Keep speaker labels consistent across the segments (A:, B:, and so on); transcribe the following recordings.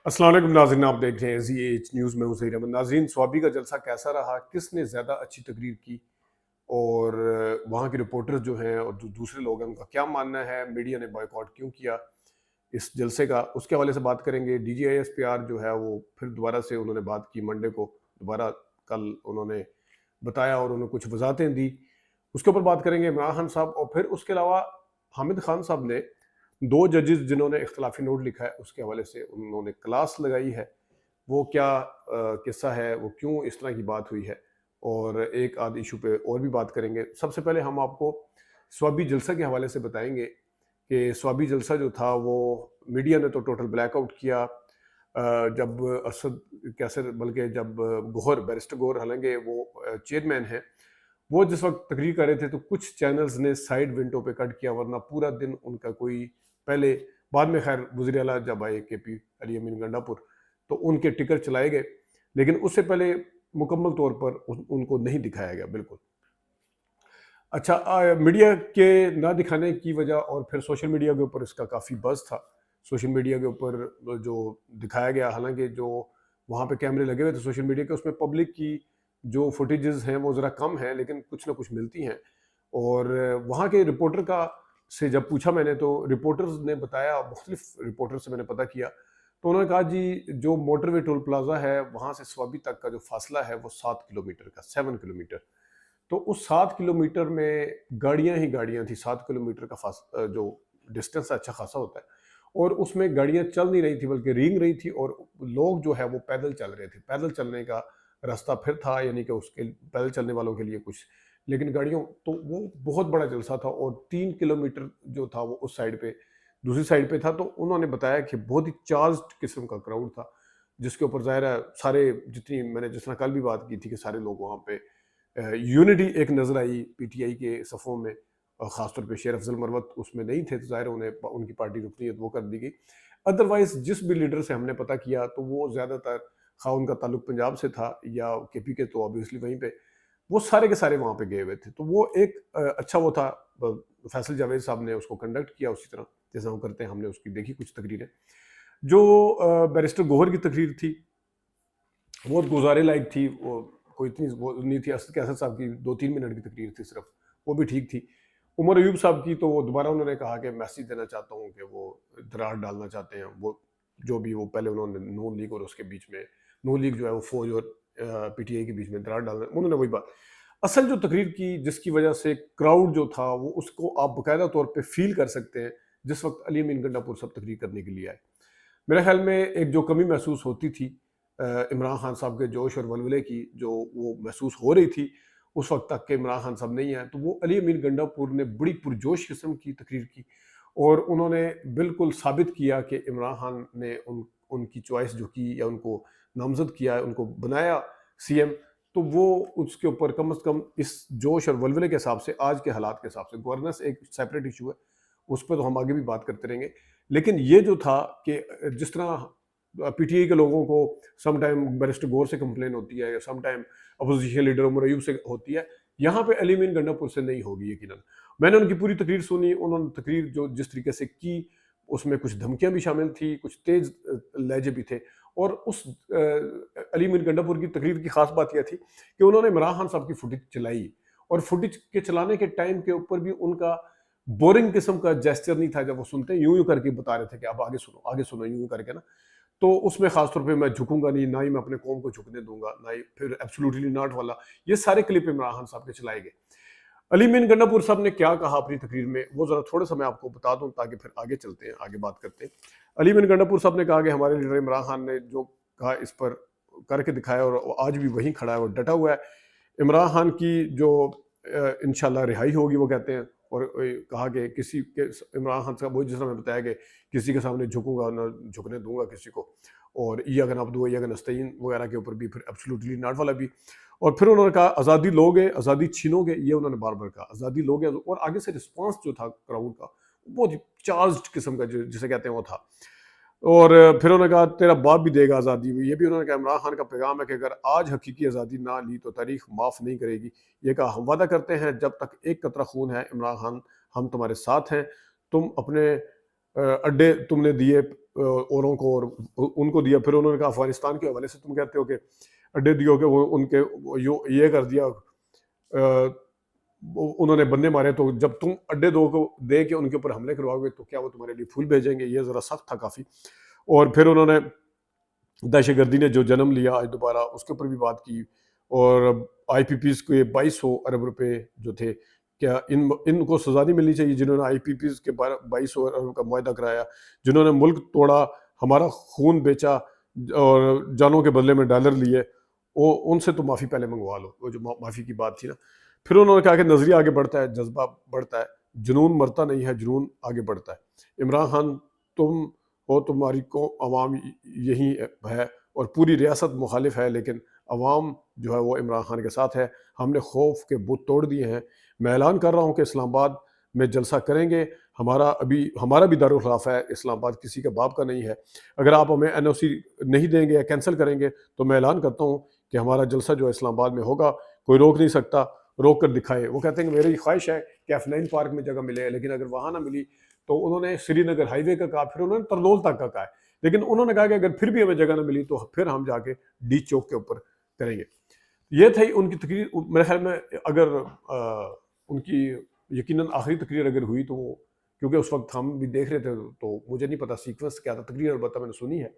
A: अस्सलाम वालेकुम नाज़रीन, आप देख रहे हैं ZH न्यूज़ में हूं ज़हीर अहमद। नाज़रीन, स्वाबी का जलसा कैसा रहा, किसने ज़्यादा अच्छी तकरीर की और वहाँ के रिपोर्टर्स जो हैं और जो दूसरे लोग हैं उनका क्या मानना है, मीडिया ने बॉयकॉट क्यों किया इस जलसे का, उसके हवाले से बात करेंगे। DGISPR जो है वो फिर दोबारा से उन्होंने बात की मंडे को, दोबारा कल उन्होंने बताया और उन्होंने कुछ वजाहतें दी। उसके ऊपर बात करेंगे इमरान खान साहब, और फिर उसके अलावा हामिद खान साहब ने दो जजेस जिन्होंने इख्तलाफी नोट लिखा है उसके हवाले से उन्होंने क्लास लगाई है। वो क्या किस्सा है, वो क्यों इस तरह की बात हुई है, और एक आध इशू पे और भी बात करेंगे। सबसे पहले हम आपको स्वाबी जलसा के हवाले से बताएंगे कि स्वाबी जलसा जो था वो मीडिया ने तो टोटल ब्लैकआउट किया। जब असद कैसर, बल्कि जब गौहर, बैरिस्टर गौहर, हालांकि वो चेयरमैन है, वो जिस वक्त तकरीर कर रहे थे तो कुछ चैनल्स ने साइड विंडो पे कट किया, वरना पूरा दिन उनका कोई पहले, बाद में खैर वज़ीर आला जब आए KP अली अमीन गंडापुर तो उनके टिकर चलाए गए, लेकिन उससे पहले मुकम्मल तौर पर उनको नहीं दिखाया गया बिल्कुल। अच्छा, मीडिया के ना दिखाने की वजह, और फिर सोशल मीडिया के ऊपर इसका काफ़ी बज़ था। सोशल मीडिया के ऊपर जो दिखाया गया, हालांकि जो वहाँ पे कैमरे लगे हुए थे सोशल मीडिया के, उसमें पब्लिक की जो फुटेजेस हैं वो ज़रा कम है, लेकिन कुछ ना कुछ मिलती हैं। और वहाँ के रिपोर्टर का से जब पूछा मैंने, तो रिपोर्टर्स ने बताया, मुख्तलिफ रिपोर्टर से मैंने पता किया, तो उन्होंने कहा जी जो मोटरवे टोल प्लाजा है वहाँ से स्वाबी तक का जो फासला है वो 7 किलोमीटर का, 7 किलोमीटर। तो उस 7 किलोमीटर में गाड़ियां ही गाड़ियां थी। 7 किलोमीटर का जो डिस्टेंस अच्छा खासा होता है, और उसमें गाड़ियां चल नहीं रही थी बल्कि रेंग रही थी, और लोग जो है वो पैदल चल रहे थे। पैदल चलने का रास्ता फिर था, यानी कि उसके पैदल चलने वालों के लिए कुछ, लेकिन गाड़ियों, तो वो बहुत बड़ा जलसा था। और 3 किलोमीटर जो था वो उस साइड पे, दूसरी साइड पे था। तो उन्होंने बताया कि बहुत ही चार्ज्ड किस्म का क्राउड था, जिसके ऊपर ज़ाहिर है सारे, जितनी मैंने जिस तरह कल भी बात की थी कि सारे लोग वहाँ पे, यूनिटी एक नज़र आई PTI के सफ़ों में, और ख़ासतौर पे शेर अफजल मरवत उसमें नहीं थे, तो ज़ाहिर उन्हें उनकी पार्टी रुकनीत वो कर दी गई। अदरवाइज़ जिस भी लीडर से हमने पता किया तो वो ज़्यादातर, खा उनका ताल्लुक पंजाब से था या KP के, तो ऑब्वियसली वहीं पे वो सारे के सारे वहाँ पे गए हुए थे। तो वो एक अच्छा वो था। फैसल जावेद साहब ने उसको कंडक्ट किया उसी तरह जैसा वो करते हैं। हमने उसकी देखी कुछ तकरीरें। जो बैरिस्टर गौहर की तकरीर थी वो गुजारे लायक थी। वो कोई इतनी वो नहीं थी। असद कैसर साहब की 2-3 मिनट की तकरीर थी सिर्फ, वो भी ठीक थी। उमर अयूब साहब की तो वो दोबारा उन्होंने कहा कि मैसेज देना चाहता हूँ कि वो दरार डालना चाहते हैं। वो जो भी, वो पहले उन्होंने नून लीग और उसके बीच में, नून लीग जो है वो फौज और PTI के बीच में दरार डालना, उन्होंने वही बात। असल जो तकरीर की जिसकी वजह से क्राउड जो था वो, उसको आप बाकायदा तौर पे फील कर सकते हैं जिस वक्त अली अमीन गंडापुर सब तकरीर करने के लिए आए। मेरे ख्याल में एक जो कमी महसूस होती थी इमरान खान साहब के जोश और वलवले की, जो वो महसूस हो रही थी उस वक्त तक के इमरान खान साहब नहीं आए, तो वो अली अमीन गंडापुर ने बड़ी पुरजोश किस्म की तकरीर की, और उन्होंने बिल्कुल साबित किया कि इमरान खान ने उनकी चॉइस जो की, या उनको नामजद किया, उनको बनाया CM। तो वो उसके ऊपर कम अज़ कम इस जोश और वलवले के हिसाब से, आज के हालात के हिसाब से, गवर्नेंस एक सेपरेट इशू है, उस पर तो हम आगे भी बात करते रहेंगे। लेकिन ये जो था कि जिस तरह PTI के लोगों को सम टाइम बैरिस्टर गौहर से कंप्लेन होती है, या some time opposition leader Omar Ayub से होती है, यहाँ पे अली अमीन गंडापुर से नहीं होगी यकीनन। मैंने उनकी पूरी तकरीर सुनी। उन्होंने तकरीर जो जिस तरीके से की, उसमें कुछ धमकियां भी शामिल थी, कुछ तेज लहजे भी थे। और उस अली अमीन गंडापुर की तकरीर की खास बात यह थी कि उन्होंने इमरान खान साहब की फुटेज चलाई, और फुटेज के चलाने के टाइम के ऊपर भी उनका बोरिंग किस्म का जेस्चर नहीं था। जब वो सुनते यूं यूं करके बता रहे थे कि अब आगे सुनो, यूं यूं करके ना, तो उसमें खासतौर पे मैं झुकूंगा नहीं, ना ही मैं अपने कौम को झुकने दूंगा, ना ही फिर एब्सोल्युटली नॉट वाला, ये सारे क्लिप इमरान खान साहब के चलाए गए। अली अमीन गंडापुर साहब ने क्या कहा अपनी तकरीर में, वो जरा थोड़ा सा मैं आपको बता दूं ताकि फिर आगे चलते हैं, आगे बात करते हैं। अली अमीन गंडापुर साहब ने कहा कि हमारे लीडर इमरान खान ने जो कहा इस पर करके दिखाया, और वो आज भी वहीं खड़ा है और डटा हुआ है। इमरान खान की जो इंशाल्लाह रिहाई होगी, वो कहते हैं। और कहा कि किसी के, इमरान खान साहब वही जिस तरह मैं बताया कि किसी के सामने झुकूंगा ना, झुकने दूंगा किसी को, और ईयाक नअब्दु व ईयाक नस्तईन वगैरह के ऊपर भी फिर एब्सोल्युटली नॉट वाला भी। और फिर उन्होंने कहा आज़ादी लोगे, आज़ादी छीनोगे, ये उन्होंने बार बार कहा, आज़ादी लोगे। और आगे से रिस्पॉन्स जो था क्राउड का, बहुत ही चार्ज्ड किस्म का, जिसे कहते हैं वो था। और फिर उन्होंने कहा तेरा बाप भी देगा आज़ादी। ये भी उन्होंने कहा इमरान खान का पैगाम है कि अगर आज हकीकी आज़ादी ना ली तो तारीख माफ़ नहीं करेगी। ये कहा हम वादा करते हैं जब तक एक कतरा खून है इमरान खान, हम तुम्हारे साथ हैं। तुम अपने अड्डे तुमने दिए, औरों को और उनको दिया। फिर उन्होंने कहा अफगानिस्तान के हवाले से तुम कहते हो कि अड्डे दियो कि उनके ये कर दिया, उन्होंने बंदे मारे, तो जब तुम अड्डे दो को दे के उनके ऊपर हमले करवाओगे तो क्या वो तुम्हारे लिए फूल भेजेंगे? ये ज़रा सख्त था काफ़ी। और फिर उन्होंने दहशतगर्दी ने जो जन्म लिया आज दोबारा उसके ऊपर भी बात की। और आईपीपीज़ के 2200 अरब रुपए जो थे, क्या इनको सज़ा नहीं मिलनी चाहिए जिन्होंने आईपीपीज़ के 2200 अरब का मुआहदा कराया, जिन्होंने मुल्क तोड़ा, हमारा खून बेचा और जानों के बदले में डॉलर लिए, वो उनसे तो माफ़ी पहले मंगवा लो। वो जो माफ़ी की बात थी ना। फिर उन्होंने कहा कि नज़रिया आगे बढ़ता है, जज्बा बढ़ता है, जुनून मरता नहीं है, जुनून आगे बढ़ता है। इमरान खान तुम हो, तुम्हारी को अवाम यही है और पूरी रियासत मुखालिफ है, लेकिन अवाम जो है वो इमरान खान के साथ है। हमने खौफ के बुत तोड़ दिए हैं। मैं ऐलान कर रहा हूँ कि इस्लामाबाद में जलसा करेंगे। हमारा भी दारुल खिलाफ है, इस्लामाबाद किसी के बाप का नहीं है। अगर आप हमें एनओसी नहीं देंगे या कैंसिल करेंगे तो मैं ऐलान करता हूँ कि हमारा जलसा जो है इस्लामाबाद में होगा। कोई रोक नहीं सकता, रोक कर दिखाए। वो कहते हैं कि मेरी ख्वाहिश है कि F9 पार्क में जगह मिले, लेकिन अगर वहाँ ना मिली तो उन्होंने श्रीनगर हाईवे का कहा, फिर उन्होंने तरलोल तक का कहा है। लेकिन उन्होंने कहा कि अगर फिर भी हमें जगह ना मिली तो फिर हम जाके डी चौक के ऊपर करेंगे। ये थी उनकी तकरीर। मेरे ख्याल में अगर उनकी यकीनन आखिरी तकरीर अगर हुई तो वो, क्योंकि उस वक्त हम भी देख रहे थे तो मुझे नहीं पता सीक्वेंस क्या था, तकरीर अलबत्ता मैंने सुनी है।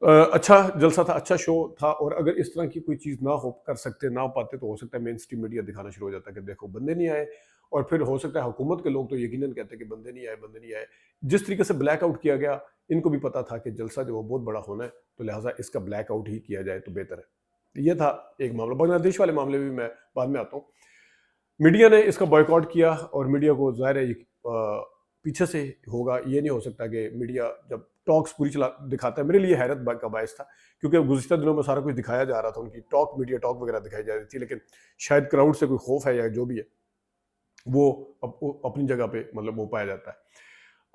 A: अच्छा जलसा था, अच्छा शो था। और अगर इस तरह की कोई चीज़ ना हो कर सकते, ना हो पाते, तो हो सकता है मेन स्ट्रीम मीडिया दिखाना शुरू हो जाता है कि देखो बंदे नहीं आए। और फिर हो सकता है हुकूमत के लोग तो यकीनन कहते हैं कि बंदे नहीं आए, बंदे नहीं आए। जिस तरीके से ब्लैक आउट किया गया, इनको भी पता था कि जलसा जो वो बहुत बड़ा होना है, तो लिहाजा इसका ब्लैक आउट ही किया जाए तो बेहतर है। ये था एक मामला। बांग्लादेश वाले मामले भी मैं बाद में आता हूँ। मीडिया ने इसका बॉयकॉट किया और मीडिया को ज़ाहिर है पीछे से होगा। ये नहीं हो सकता कि मीडिया जब टॉक्स पूरी चला दिखाता है। मेरे लिए हैरत का बायस था, क्योंकि गुज़िश्ता दिनों में सारा कुछ दिखाया जा रहा था, उनकी मीडिया टॉक वगैरह दिखाई जा रही थी, लेकिन शायद क्राउड से कोई खौफ है या जो भी है, वो अपनी जगह पे मतलब वो पाया जाता है।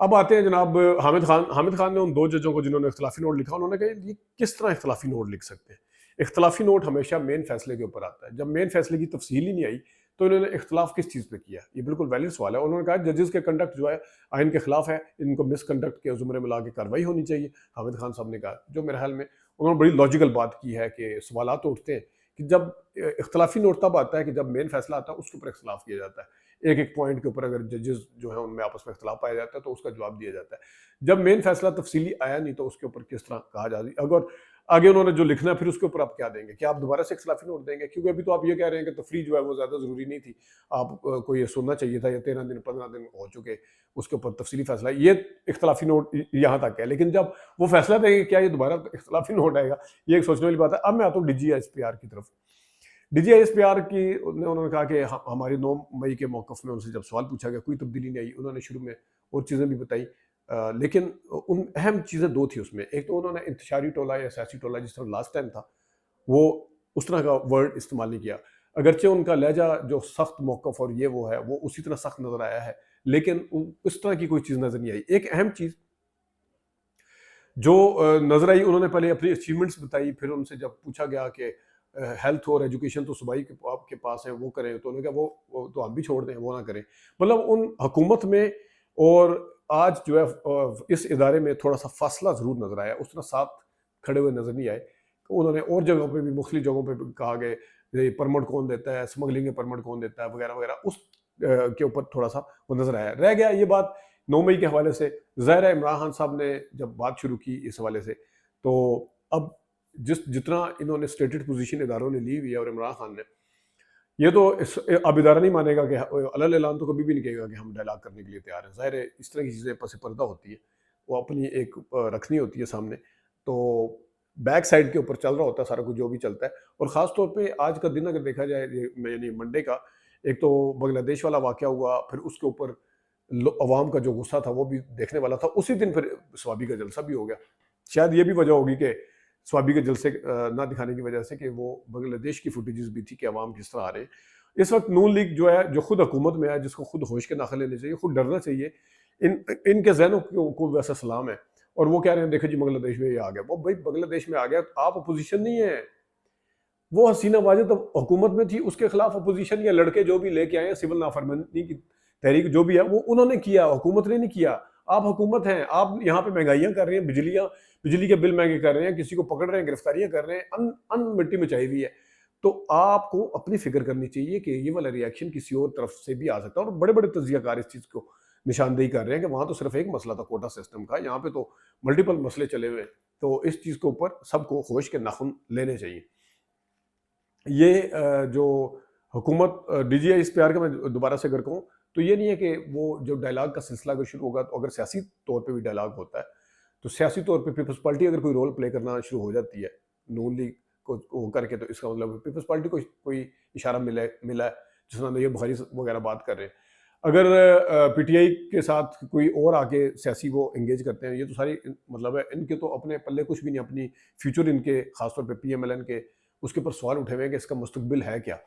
A: अब आते हैं जनाब हामिद खान ने उन दो जजों को जिन्होंने इख्तलाफी नोट लिखा, उन्होंने कहा ये किस तरह इख्तलाफी नोट लिख सकते हैं? इख्तलाफी नोट हमेशा मेन फैसले के ऊपर आता है। जब मेन फैसले की तफसील ही नहीं आई तो इन्होंने इख्तलाफ किस चीज़ पे किया? ये बिल्कुल वैलिड सवाल है। उन्होंने कहा जजेस के कंडक्ट जो है आइन के खिलाफ है, इनको मिसकंडक्ट के जुमरे में ला के कार्रवाई होनी चाहिए। हामिद खान साहब ने कहा, जो मेरे ख्याल में उन्होंने बड़ी लॉजिकल बात की है कि सवाल तो उठते हैं कि जब इख्तलाफी नोट तब आता है कि जब मेन फैसला आता है उसके ऊपर इख्तलाफ किया जाता है। एक एक पॉइंट के ऊपर अगर जजेस जो है उनमें आपस में इख्तलाफ पाया जाता है तो उसका जवाब दिया जाता है। जब मेन फैसला तफसीली आया नहीं तो उसके ऊपर किस तरह कहा जाए? अगर आगे उन्होंने जो लिखना है फिर उसके ऊपर आप क्या देंगे? क्या आप दोबारा से इख्तलाफी नोट देंगे? क्योंकि अभी तो आप ये कह रहे हैं कि तफरीह जो है वो ज़्यादा ज़रूरी नहीं थी, आप को ये सुनना चाहिए था, या 13 दिन 15 दिन हो चुके, उसके ऊपर तफसीली फैसला, ये इख्तलाफी नोट यहाँ तक है। लेकिन जब वो फैसला देंगे क्या ये दोबारा इख्तलाफी नोट आएगा? ये एक सोचने वाली बात है। अब मैं आता हूँ DGISPR की तरफ। DGISPR की उन्होंने कहा कि हमारी 9 मई के मौक़िफ़ में उनसे जब सवाल पूछा गया, कोई तब्दीली नहीं आई। उन्होंने शुरू में और चीज़ें भी बताई, लेकिन उन अहम चीज़ें 2 थी उसमें। एक तो उन्होंने इंतशारी टोला या सियासी टोला जिस तरह लास्ट टाइम था, वो उस तरह का वर्ड इस्तेमाल नहीं किया। अगरचे उनका लहजा जो सख्त मौक़िफ़ और ये वो है, वो उसी तरह सख्त नज़र आया है, लेकिन उस तरह की कोई चीज़ नज़र नहीं आई। एक अहम चीज़ जो नज़र आई, उन्होंने पहले अपनी अचीवमेंट्स बताई, फिर उनसे जब पूछा गया कि हेल्थ और एजुकेशन तो सूबाई के आपके पास है, वो करें, तो उन्होंने कहा वो तो हम भी छोड़ दें, वो ना करें। मतलब उन हुकूमत में और आज जो है इस इदारे में थोड़ा सा फासला ज़रूर नज़र आया, उस तरह साथ खड़े हुए नज़र नहीं आए। तो उन्होंने और जगहों पे भी, मुख्तलिफ जगहों पे भी कहा गया ये परमिट कौन देता है, स्मगलिंग के परमिट कौन देता है, वगैरह वगैरह, उस के ऊपर थोड़ा सा वो नज़र आया। रह गया ये बात 9 मई के हवाले से। ज़ाहिर है इमरान खान साहब ने जब बात शुरू की इस हवाले से, तो अब जितना इन्होंने स्टेटेड पोजीशन इदारों ने ली हुई है और इमरान खान ने, ये तो अब इदारा नहीं मानेगा कि अलल ऐलान तो कभी भी नहीं कहेगा कि हम डायलॉग करने के लिए तैयार हैं। ज़ाहिर है इस तरह की चीज़ें पस पर्दा होती है, वो अपनी एक रखनी होती है सामने, तो बैक साइड के ऊपर चल रहा होता है सारा कुछ जो भी चलता है। और ख़ास तौर पे आज का दिन अगर देखा जाए, यानी मंडे का, एक तो बांग्लादेश वाला वाक़या हुआ, फिर उसके ऊपर अवाम का जो गुस्सा था वो भी देखने वाला था। उसी दिन फिर स्वाबी का जलसा भी हो गया। शायद ये भी वजह होगी कि स्वाबी के जलसे ना दिखाने की वजह से कि वो बांग्लादेश की फुटेजेस भी थी कि अवाम किस तरह आ रहे हैं। इस वक्त नून लीग जो है, जो खुद हुकूमत में है, जिसको खुद होश के नाखे लेने चाहिए, खुद डरना चाहिए, इनके जहनों को वैसा सलाम है। और वो कह रहे हैं देखो जी बांग्लादेश में ये आ गया। वो भाई बांग्लादेश में आ गया, आप अपोजिशन नहीं है। वो हसीना वाजिद हुकूमत में थी, उसके खिलाफ अपोजिशन या लड़के जो भी लेके आए हैं, सिविल नाफरमानी की तहरीक जो भी है, वो उन्होंने किया, हुकूमत ने नहीं किया। आप हुकूमत हैं, आप यहाँ पे महंगाइयाँ कर रहे हैं, बिजली के बिल महंगे कर रहे हैं, किसी को पकड़ रहे हैं, गिरफ्तारियां कर रहे हैं, अन मिट्टी मचाई हुई है। तो आपको अपनी फिक्र करनी चाहिए कि ये वाला रिएक्शन किसी और तरफ से भी आ सकता है, और बड़े बड़े तजियाकार इस चीज़ को निशानदेही कर रहे हैं कि वहाँ तो सिर्फ एक मसला था कोटा सिस्टम का, यहाँ पे तो मल्टीपल मसले चले हुए हैं। तो इस चीज़ के ऊपर सबको होश के नाखून लेने चाहिए। ये जो हुकूमत डीजीआई इस प्यार का, मैं दोबारा से अगर कहूँ तो ये नहीं है कि वो जो डायलॉग का सिलसिला अगर शुरू होगा, तो अगर सियासी तौर पे भी डायलॉग होता है, तो सियासी तौर पे पीपल्स पार्टी अगर कोई रोल प्ले करना शुरू हो जाती है नून लीग को करके, तो इसका मतलब पीपल्स पार्टी को कोई इशारा मिला है, जिस तरह ये बुखारी वगैरह बात कर रहे हैं। अगर पीटीआई के साथ कोई और आके सियासी वो एंगेज करते हैं, ये तो सारी मतलब है, इनके तो अपने पल्ले कुछ भी नहीं, अपनी फ्यूचर इनके खासतौर पे पीएमएलएन के उसके ऊपर सवाल उठे हुए हैं कि इसका मुस्तकबिल है क्या।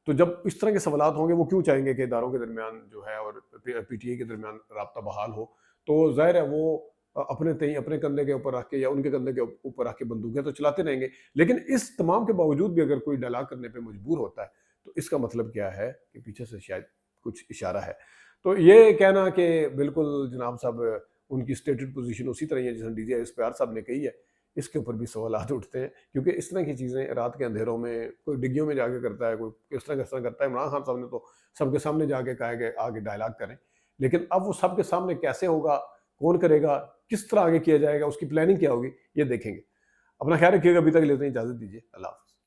A: तो जब इस तरह के सवालात होंगे, वो क्यों चाहेंगे कि इदारों के दरमियान जो है और पीटीआई के दरमियान राब्ता बहाल हो। तो जाहिर है वो अपने तय अपने कंधे के ऊपर रख के या उनके कंधे के ऊपर रख के बंदूकें तो चलाते रहेंगे। लेकिन इस तमाम के बावजूद भी अगर कोई डायलॉग करने पे मजबूर होता है, तो इसका मतलब क्या है कि पीछे से शायद कुछ इशारा है। तो ये कहना कि बिल्कुल जनाब साहब उनकी स्टेटेड पोजीशन उसी तरह ही है जैसे डीजी इस्तियार साहब ने कही है, इसके ऊपर भी सवालात उठते हैं, क्योंकि इस तरह की चीज़ें रात के अंधेरों में कोई डिग्गियों में जाके करता है, कोई किस तरह करता है। इमरान खान साहब ने तो सबके सामने जाके कहा है कि आगे डायलॉग करें, लेकिन अब वो सबके सामने कैसे होगा, कौन करेगा, किस तरह आगे किया जाएगा, उसकी प्लानिंग क्या होगी, ये देखेंगे। अपना ख्याल रखिएगा, अभी तक लेते हैं इजाज़त दीजिए। अल्लाह हाफ़िज़।